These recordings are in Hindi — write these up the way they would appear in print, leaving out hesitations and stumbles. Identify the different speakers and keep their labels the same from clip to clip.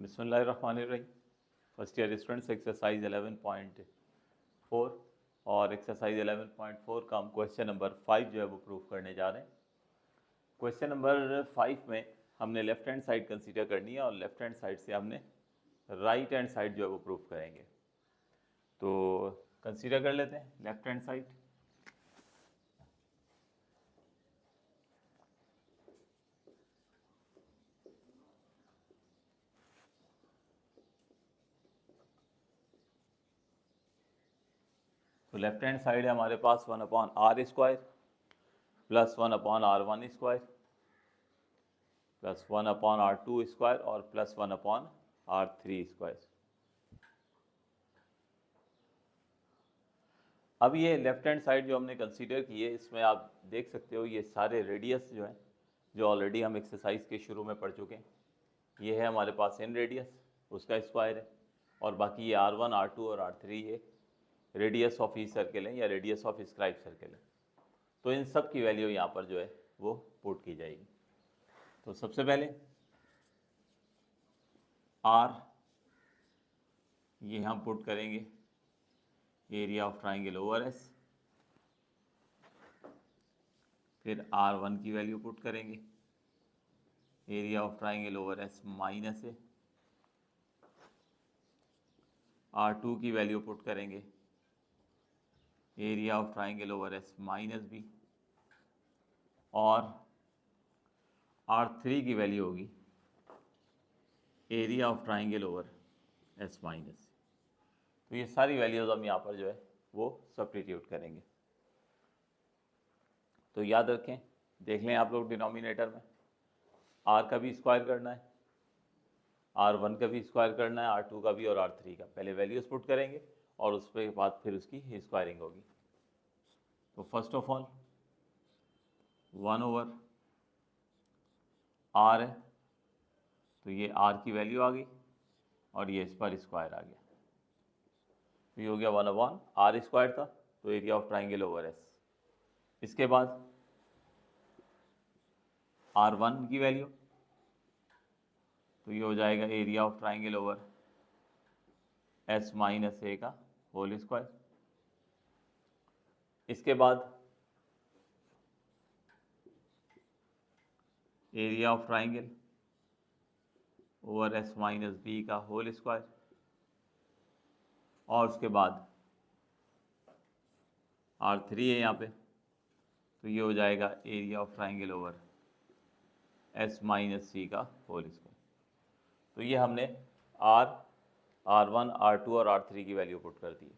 Speaker 1: बिस्मिल्लाहिर्रहमानिर्रहीम। फर्स्ट ईयर स्टूडेंट्स एक्सरसाइज 11.4 और एक्सरसाइज 11.4 का हम क्वेश्चन नंबर 5 जो है वो प्रूव करने जा रहे हैं। क्वेश्चन नंबर 5 में हमने लेफ्ट हैंड साइड कंसीडर करनी है और लेफ्ट हैंड साइड से हमने राइट हैंड साइड जो है वो प्रूव करेंगे। तो कंसीडर कर लेते हैं लेफ्ट हैंड साइड। तो लेफ्ट हैंड साइड है हमारे पास 1/r² plus 1/r1² plus 1/r2² और प्लस 1/r3²। अब ये लेफ्ट हैंड साइड जो हमने कंसीडर की है, इसमें आप देख सकते हो ये सारे रेडियस जो हैं, जो ऑलरेडी हम एक्सरसाइज के शुरू में पढ़ चुके हैं। ये है हमारे पास इन रेडियस, उसका स्क्वायर है, और बाकी ये r1 r2 और r3 ये रेडियस ऑफ ई सर्कल है या रेडियस ऑफ स्क्राइब सर्कल है। तो इन सब की वैल्यू यहाँ पर जो है वो पुट की जाएगी। तो सबसे पहले r ये हम पुट करेंगे area of triangle over S, फिर r1 की वैल्यू पुट करेंगे area of triangle over S minus A, r2 की वैल्यू पुट करेंगे area of triangle over S minus B, और r3 की वैल्यू होगी area of triangle over S minus. तो ये सारी वैल्यूज हम यहाँ पर जो है वो सब्स्टिट्यूट करेंगे। तो याद रखें, देख लें आप लोग डिनोमिनेटर में r का भी स्क्वायर करना है, r1 का भी स्क्वायर करना है, r2 का भी और r3 का। पहले वैल्यूज पुट करेंगे और उसके बाद फिर उसकी स्क्वायरिंग होगी। तो फर्स्ट ऑफ ऑल 1/r है, तो ये r की वैल्यू आ गई और ये इस पर स्क्वायर आ गया। तो ये हो गया 1/r² था, तो area of triangle over S. इसके बाद r1 की वैल्यू, तो ये हो जाएगा area of triangle over S minus A का होल स्क्वायर। इसके बाद area of triangle over S minus B का होल स्क्वायर, और उसके बाद r3 है यहाँ पे, तो ये हो जाएगा area of triangle over S minus C का होल स्क्वायर। तो ये हमने r1 r2 और r3 की वैल्यू पुट कर दी।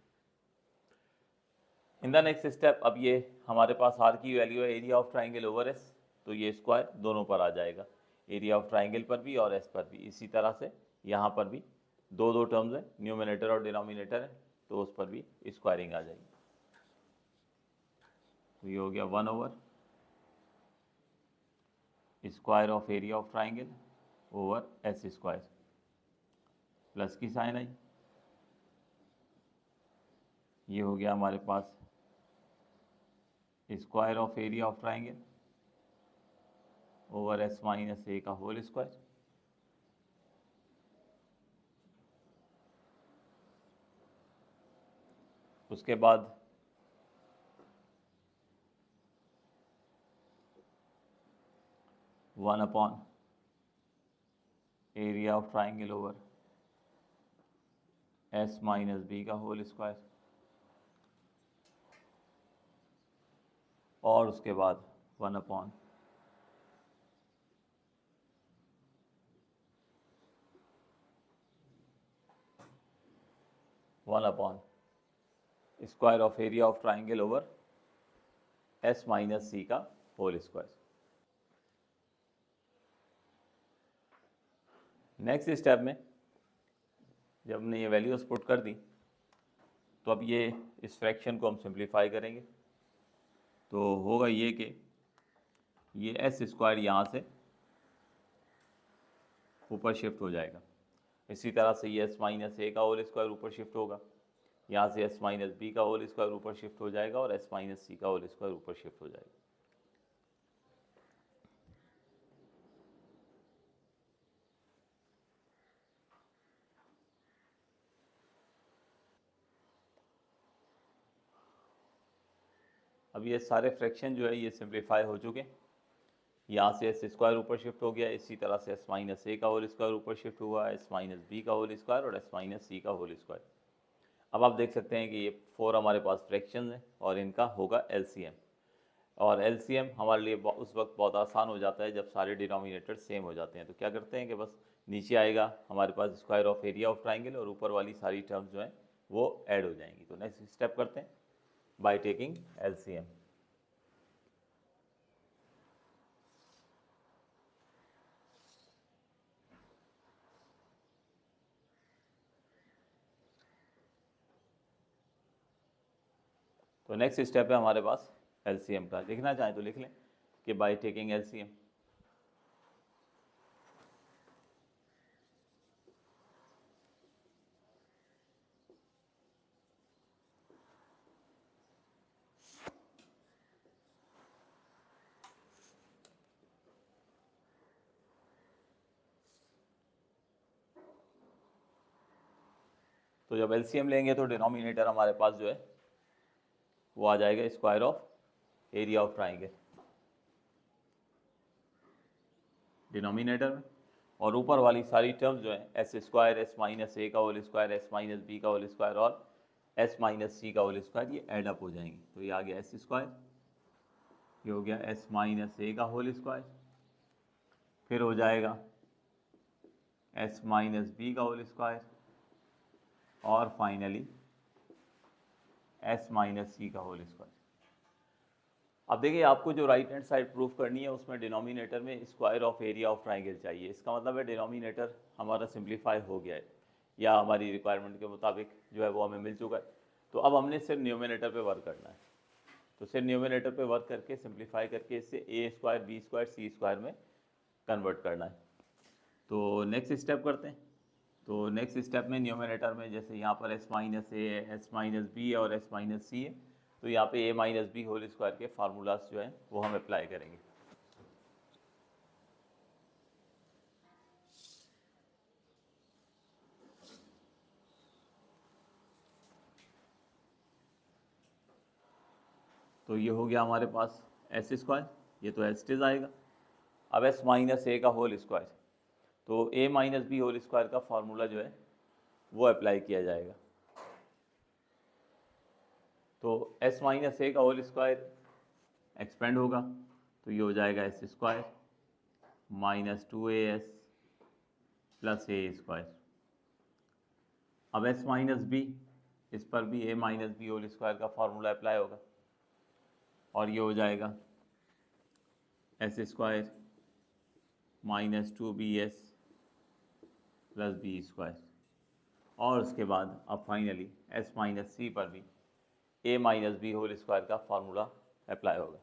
Speaker 1: इन द नेक्स्ट स्टेप अब ये हमारे पास r की वैल्यू है area of triangle over S, तो ये स्क्वायर दोनों पर आ जाएगा, एरिया ऑफ ट्राइंगल पर भी और एस पर भी। इसी तरह से यहाँ पर भी दो टर्म्स है, न्यूमिनेटर और डिनोमिनेटर है, तो उस पर भी स्क्वायरिंग आ जाएगी। तो ये हो गया 1/, square of area of triangle over S square, plus की साइन आई, ये हो गया हमारे पास square of area of triangle over S minus A का होल स्क्वायर। उसके बाद one upon area of triangle over S minus B का होल स्क्वायर, और उसके बाद 1/1 upon square of area of triangle over S minus C का होल स्क्वायर। नेक्स्ट स्टेप में जब हमने ये वैल्यूज पुट कर दी, तो अब ये इस फ्रैक्शन को हम सिंप्लीफाई करेंगे। तो होगा ये कि ये एस स्क्वायर यहाँ से ऊपर शिफ्ट हो जाएगा। इसी तरह से ये एस माइनस ए का होल स्क्वायर ऊपर शिफ्ट होगा, यहाँ से एस माइनस बी का होल स्क्वायर ऊपर शिफ्ट हो जाएगा, और एस माइनस सी का होल स्क्वायर ऊपर शिफ्ट हो जाएगा। अब ये सारे फ्रैक्शन जो है ये सिंप्लीफाई हो चुके हैं। यहाँ से एस स्क्वायर ऊपर शिफ्ट हो गया, इसी तरह से एस माइनस ए का होल स्क्वायर ऊपर शिफ्ट हुआ, एस माइनस बी का होल स्क्वायर और एस माइनस सी का होल स्क्वायर। अब आप देख सकते हैं कि ये 4 हमारे पास फ्रैक्शन हैं और इनका होगा एलसीएम। और एलसीएम हमारे लिए उस वक्त बहुत आसान हो जाता है जब सारे डिनोमिनेटर सेम हो जाते हैं। तो क्या करते हैं कि बस नीचे आएगा हमारे पास square of area of triangle और ऊपर वाली सारी टर्म्स जो हैं वो ऐड हो जाएंगी। तो नेक्स्ट स्टेप करते हैं बाय टेकिंग एलसीएम। तो नेक्स्ट स्टेप है हमारे पास एलसीएम का। लिखना चाहें तो लिख लें कि बाय टेकिंग एलसीएम। तो जब एलसीएम लेंगे तो डिनोमिनेटर हमारे पास जो है वो आ जाएगा square of area of triangle denominator में, और ऊपर वाली सारी टर्म्स जो है S square, S minus A का whole square, S minus B का होल स्क्वायर और एस माइनस सी का होल स्क्वायर, ये ऐड अप हो जाएंगे। तो ये आ गया एस स्क्वायर, ये हो गया एस माइनस ए का होल स्क्वायर, फिर हो जाएगा एस माइनस बी का होल स्क्वायर और फाइनली एस माइनस सी का होल स्क्वायर। अब देखिए आपको जो राइट हैंड साइड प्रूफ करनी है उसमें डिनोमिनेटर में square of area of triangle चाहिए। इसका मतलब है डिनोमिनेटर हमारा सिंप्लीफाई हो गया है या हमारी रिक्वायरमेंट के मुताबिक जो है वो हमें मिल चुका है। तो अब हमने सिर्फ न्यूमिनेटर पे वर्क करना है। तो सिर्फ न्यूमिनेटर पे वर्क करके सिंप्लीफाई करके इससे ए स्क्वायर, बी स्क्वायर, सी स्क्वायर में कन्वर्ट करना है। तो नेक्स्ट स्टेप करते हैं। तो नेक्स्ट स्टेप में न्यूमिनेटर में जैसे यहाँ पर एस माइनस ए है, एस माइनस बी और एस माइनस सी है, तो यहाँ पे ए माइनस बी होल स्क्वायर के फार्मूलाज जो हैं वो हम अप्लाई करेंगे। तो ये हो गया हमारे पास एस स्क्वायर, ये तो एस टीज आएगा। अब एस माइनस ए का होल स्क्वायर, तो ए माइनस बी होल स्क्वायर का फार्मूला जो है वो अप्लाई किया जाएगा। तो एस माइनस ए का होल स्क्वायर एक्सपेंड होगा, तो ये हो जाएगा S square minus 2as plus A square. अब एस माइनस बी, इस पर भी A minus B whole square का फार्मूला अप्लाई होगा और ये हो जाएगा S square minus 2bs plus B square. और उसके बाद अब फाइनली एस माइनस सी पर भी A minus B whole square का फार्मूला अप्लाई होगा।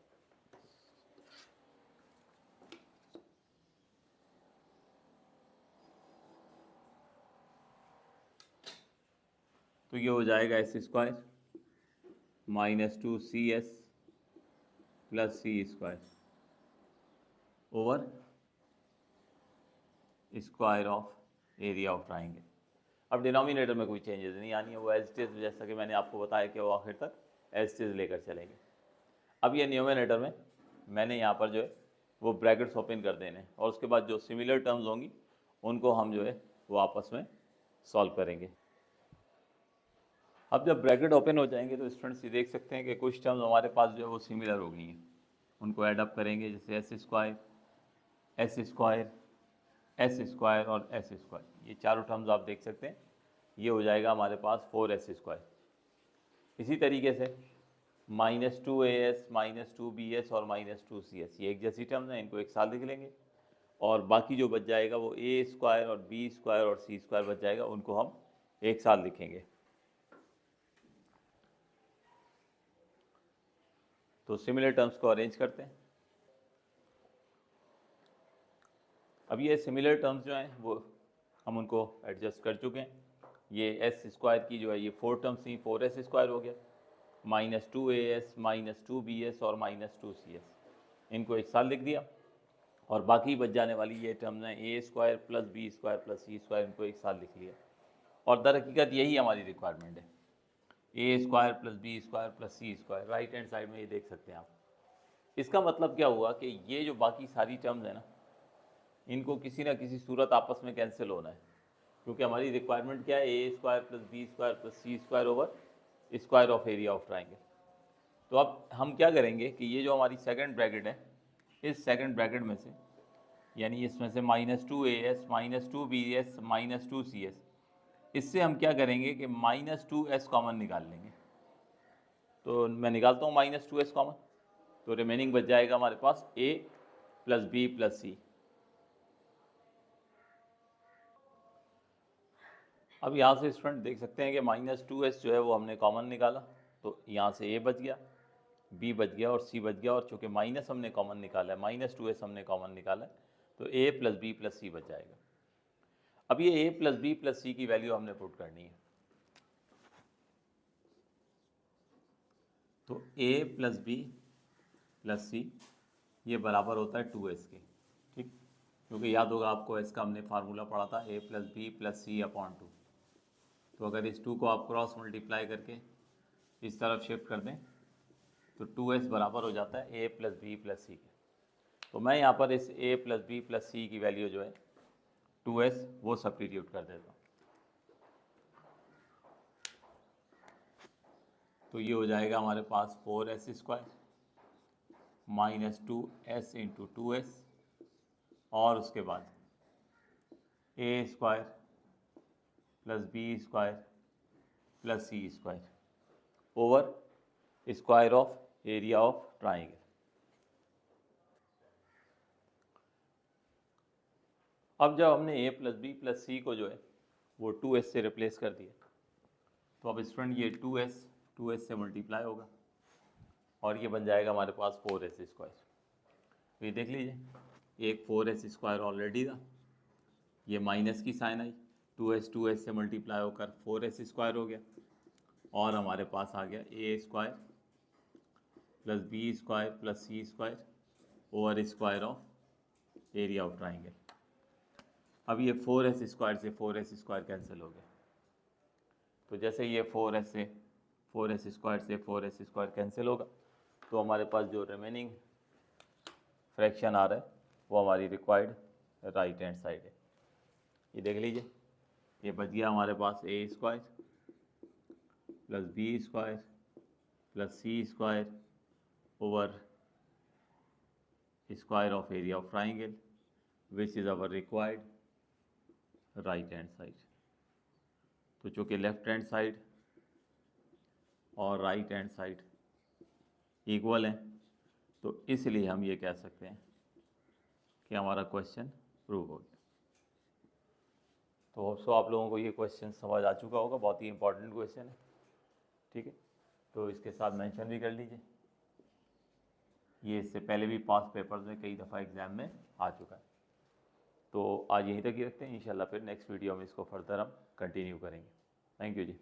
Speaker 1: तो ये हो जाएगा S square minus 2cs plus C square over square of area of triangle. अब डिनोमिनेटर में कोई चेंजेस नहीं आनी है, वो एज इट इज, जैसा कि मैंने आपको बताया कि वो आखिर तक एज इट इज लेकर चलेंगे। अब ये न्यूमिनेटर में मैंने यहाँ पर जो है वो ब्रैकेट्स ओपन कर देने हैं और उसके बाद जो सिमिलर टर्म्स होंगी उनको हम जो है वो आपस में सॉल्व करेंगे। अब जब ब्रैकेट ओपन हो जाएंगे तो स्टूडेंट्स ये देख सकते हैं कि कुछ टर्म्स हमारे पास जो है वो सिमिलर हो गई हैं, उनको ऐड अप करेंगे, जैसे S square, S square, S square और एस स्क्वायर, ये चारों टर्म्स आप देख सकते हैं। ये हो जाएगा हमारे पास 4s स्क्वायर। इसी तरीके से माइनस 2as, माइनस 2bs और माइनस 2cs, ये एक जैसी टर्म्स हैं, इनको एक साथ लिख लेंगे और बाकी जो बच जाएगा वो ए स्क्वायर और बी स्क्वायर और सी स्क्वायर बच जाएगा, उनको हम एक साथ लिखेंगे। तो सिमिलर टर्म्स को अरेंज करते हैं। अब ये सिमिलर टर्म्स जो हैं वो हम उनको एडजस्ट कर चुके हैं। ये एस स्क्वायर की जो है ये 4 टर्म्स थी, 4s स्क्वायर हो गया, माइनस 2as, माइनस 2bs और माइनस 2cs, इनको एक साथ लिख दिया और बाकी बच जाने वाली ये टर्म्स हैं A square plus B square plus C square, इनको एक साथ लिख लिया। और दर हकीकत यही हमारी रिक्वायरमेंट है A square plus B square plus C square, right hand side में ये देख सकते हैं आप। इसका मतलब क्या हुआ कि ये जो बाकी सारी टर्म्स है ना, इनको किसी ना किसी सूरत आपस में कैंसिल होना है, क्योंकि हमारी रिक्वायरमेंट क्या है, A square plus B square plus C square over square of area of triangle. तो अब हम क्या करेंगे कि ये जो हमारी सेकंड ब्रैकेट है, इस सेकंड ब्रैकेट में से, यानी इसमें से -2as -2bs -2cs, इससे हम क्या करेंगे कि -2s कॉमन निकाल लेंगे। तो मैं निकालता हूँ -2s कॉमन, तो रिमेनिंग बच जाएगा हमारे पास a प्लस बी प्लस सी। अब यहाँ से स्टूडेंट देख सकते हैं कि -2s जो है वो हमने कॉमन निकाला, तो यहाँ से a बच गया, b बच गया और c बच गया, और चूँकि माइनस हमने कॉमन निकाला है, -2s हमने कॉमन निकाला है, तो a प्लस बी प्लस सी बच जाएगा। अब ये a प्लस बी प्लस सी की वैल्यू हमने पुट करनी है, तो a प्लस बी प्लस सी ये बराबर होता है 2s के, ठीक, क्योंकि याद होगा आपको इसका हमने फार्मूला पढ़ा था a plus B plus C upon 2। तो अगर इस 2 को आप क्रॉस मल्टीप्लाई करके इस तरफ शिफ्ट कर दें तो 2s बराबर हो जाता है a प्लस बी प्लस सी के। तो मैं यहाँ पर इस a प्लस बी प्लस सी की वैल्यू जो है 2s वो सब्स्टिट्यूट कर देता हूँ, तो ये हो जाएगा हमारे पास 4s square -2s into 2s, और उसके बाद a square plus B square plus C square over square of area of triangle. अब जब हमने a plus B plus C को जो है वो 2s से रिप्लेस कर दिया, तो अब स्टूडेंट ये 2s से मल्टीप्लाई होगा और ये बन जाएगा हमारे पास 4s स्क्वायर। तो ये देख लीजिए, एक 4s स्क्वायर ऑलरेडी था, ये माइनस की साइन आई, 2s से मल्टीप्लाई होकर 4s स्क्वायर हो गया, और हमारे पास आ गया a square plus B square plus C square over square of area of triangle. अब ये 4s स्क्वायर से 4s स्क्वायर कैंसिल हो गया, तो जैसे ये 4s से 4s स्क्वायर से 4s स्क्वायर कैंसिल होगा, तो हमारे पास जो रिमेनिंग फ्रैक्शन आ रहा है वो हमारी रिक्वायर्ड राइट हैंड साइड है। ये देख लीजिए, ये बच गया हमारे पास a square plus B square plus C square over square of area of triangle which is our required right hand side. तो चूँकि लेफ्ट हैंड साइड और राइट हैंड साइड इक्वल हैं, तो इसलिए हम ये कह सकते हैं कि हमारा क्वेश्चन प्रूव हो गया। तो होप्सो आप लोगों को ये क्वेश्चन समझ आ चुका होगा, बहुत ही इंपॉर्टेंट क्वेश्चन है, ठीक है। तो इसके साथ मेंशन भी कर लीजिए, ये इससे पहले भी पास पेपर्स में कई दफ़ा एग्ज़ाम में आ चुका है। तो आज यहीं तक ही रखते हैं, इंशाल्लाह फिर नेक्स्ट वीडियो में इसको फर्दर हम कंटिन्यू करेंगे। Thank you ji.